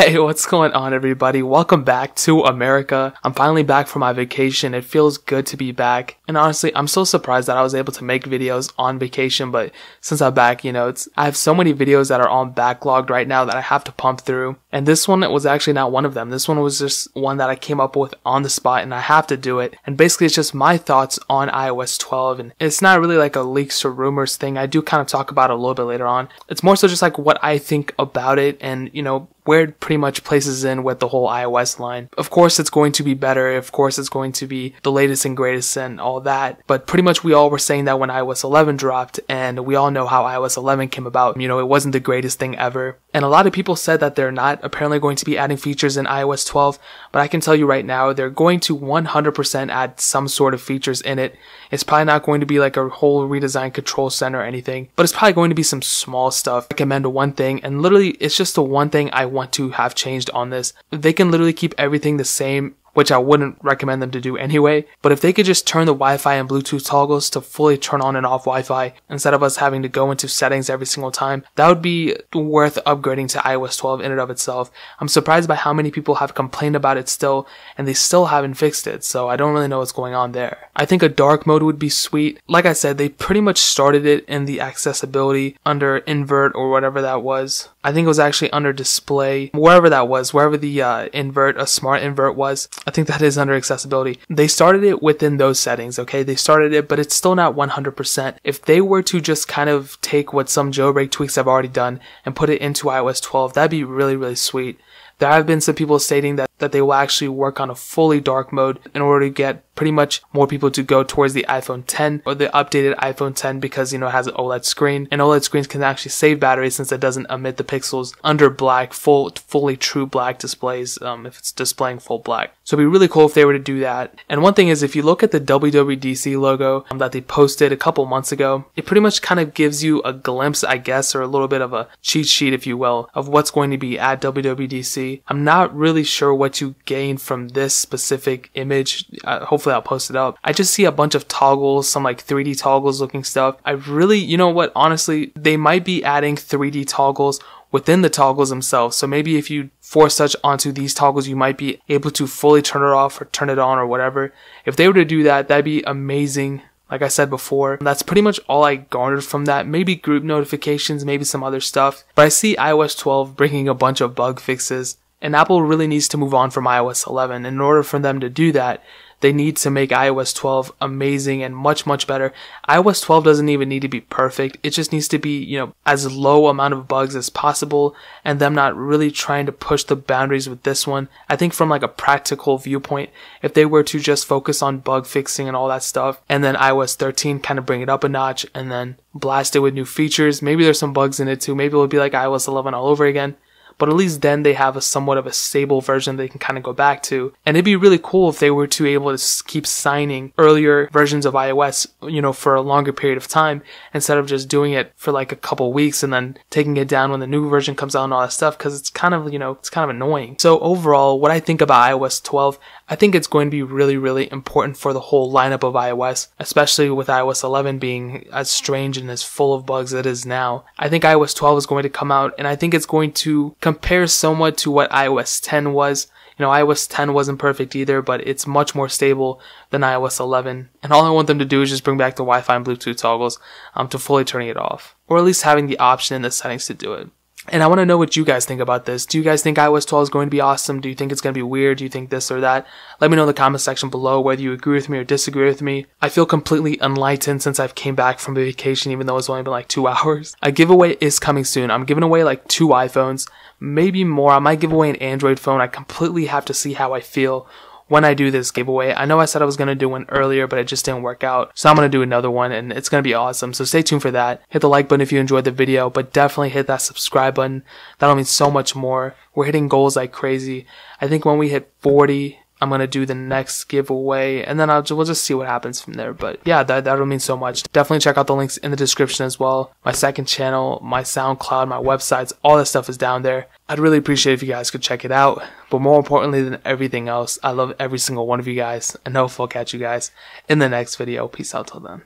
Hey, what's going on everybody? Welcome back to America. I'm finally back from my vacation. It feels good to be back. And honestly, I'm so surprised that I was able to make videos on vacation, but since I'm back, I have so many videos that are on backlogged right now that I have to pump through. And this one was actually not one of them. This one was just one that I came up with on the spot and I have to do it. And basically it's just my thoughts on iOS 12, and it's not really like a leaks or rumors thing. I do kind of talk about it a little bit later on. It's more so just like what I think about it and, where it pretty much places in with the whole iOS line. Of course it's going to be better, of course it's going to be the latest and greatest and all that, but pretty much we all were saying that when iOS 11 dropped, and we all know how iOS 11 came about. It wasn't the greatest thing ever, and a lot of people said that they're not apparently going to be adding features in iOS 12, but I can tell you right now they're going to 100% add some sort of features in it. It's probably not going to be like a whole redesigned control center or anything, but it's probably going to be some small stuff. I recommend one thing, and literally it's just the one thing I want to have changed on this. They can literally keep everything the same, which I wouldn't recommend them to do anyway, but if they could just turn the Wi-Fi and Bluetooth toggles to fully turn on and off Wi-Fi instead of us having to go into settings every single time, that would be worth upgrading to iOS 12 in and of itself. I'm surprised by how many people have complained about it still, and they still haven't fixed it, so I don't really know what's going on there. I think a dark mode would be sweet. Like I said, they pretty much started it in the accessibility under invert or whatever that was. I think it was actually under display, wherever that was, wherever the a smart invert was. I think that is under accessibility. They started it within those settings, okay? They started it, but it's still not 100%. If they were to just kind of take what some jailbreak tweaks have already done and put it into iOS 12, that'd be really, really sweet. There have been some people stating that they will actually work on a fully dark mode in order to get pretty much more people to go towards the iPhone 10 or the updated iPhone 10 because, it has an OLED screen, and OLED screens can actually save battery since it doesn't emit the pixels under black, fully true black displays if it's displaying full black. So it'd be really cool if they were to do that. And one thing is, if you look at the WWDC logo that they posted a couple months ago, it pretty much kind of gives you a glimpse, I guess, or a little bit of a cheat sheet, if you will, of what's going to be at WWDC. I'm not really sure what you gain from this specific image. Hopefully I'll post it up. I just see a bunch of toggles, some like 3D toggles looking stuff. I really, honestly, they might be adding 3D toggles within the toggles themselves. So maybe if you force touch onto these toggles, you might be able to fully turn it off or turn it on or whatever. If they were to do that, that'd be amazing. Like I said before, that's pretty much all I garnered from that. Maybe group notifications, maybe some other stuff. But I see iOS 12 bringing a bunch of bug fixes, and Apple really needs to move on from iOS 11. In order for them to do that, they need to make iOS 12 amazing and much, much better. iOS 12 doesn't even need to be perfect. It just needs to be, as low amount of bugs as possible, and them not really trying to push the boundaries with this one. I think from like a practical viewpoint, if they were to just focus on bug fixing and all that stuff, and then iOS 13 kind of bring it up a notch, and then blast it with new features, maybe there's some bugs in it too. Maybe it'll be like iOS 11 all over again. But at least then they have a somewhat of a stable version they can kind of go back to. And it'd be really cool if they were to able to keep signing earlier versions of iOS, for a longer period of time, instead of just doing it for like a couple weeks and then taking it down when the new version comes out and all that stuff, because it's kind of, it's kind of annoying. So overall, what I think about iOS 12, I think it's going to be really, really important for the whole lineup of iOS, especially with iOS 11 being as strange and as full of bugs as it is now. I think iOS 12 is going to come out, and I think it's going to compare somewhat to what iOS 10 was. iOS 10 wasn't perfect either, but it's much more stable than iOS 11. And all I want them to do is just bring back the Wi-Fi and Bluetooth toggles to fully turning it off, or at least having the option in the settings to do it. And I want to know what you guys think about this. Do you guys think iOS 12 is going to be awesome? Do you think it's going to be weird? Do you think this or that? Let me know in the comment section below whether you agree with me or disagree with me. I feel completely enlightened since I've came back from vacation, even though it's only been like 2 hours. A giveaway is coming soon. I'm giving away like 2 iPhones, maybe more. I might give away an Android phone. I completely have to see how I feel when I do this giveaway. I know I said I was going to do one earlier, but it just didn't work out. So I'm going to do another one, and it's going to be awesome. So stay tuned for that. Hit the like button if you enjoyed the video, but definitely hit that subscribe button. That'll mean so much more. We're hitting goals like crazy. I think when we hit 40, I'm going to do the next giveaway, and then we'll just see what happens from there. But yeah, that'll mean so much. Definitely check out the links in the description as well. My second channel, my SoundCloud, my websites, all that stuff is down there. I'd really appreciate if you guys could check it out. But more importantly than everything else, I love every single one of you guys, and hopefully I'll catch you guys in the next video. Peace out till then.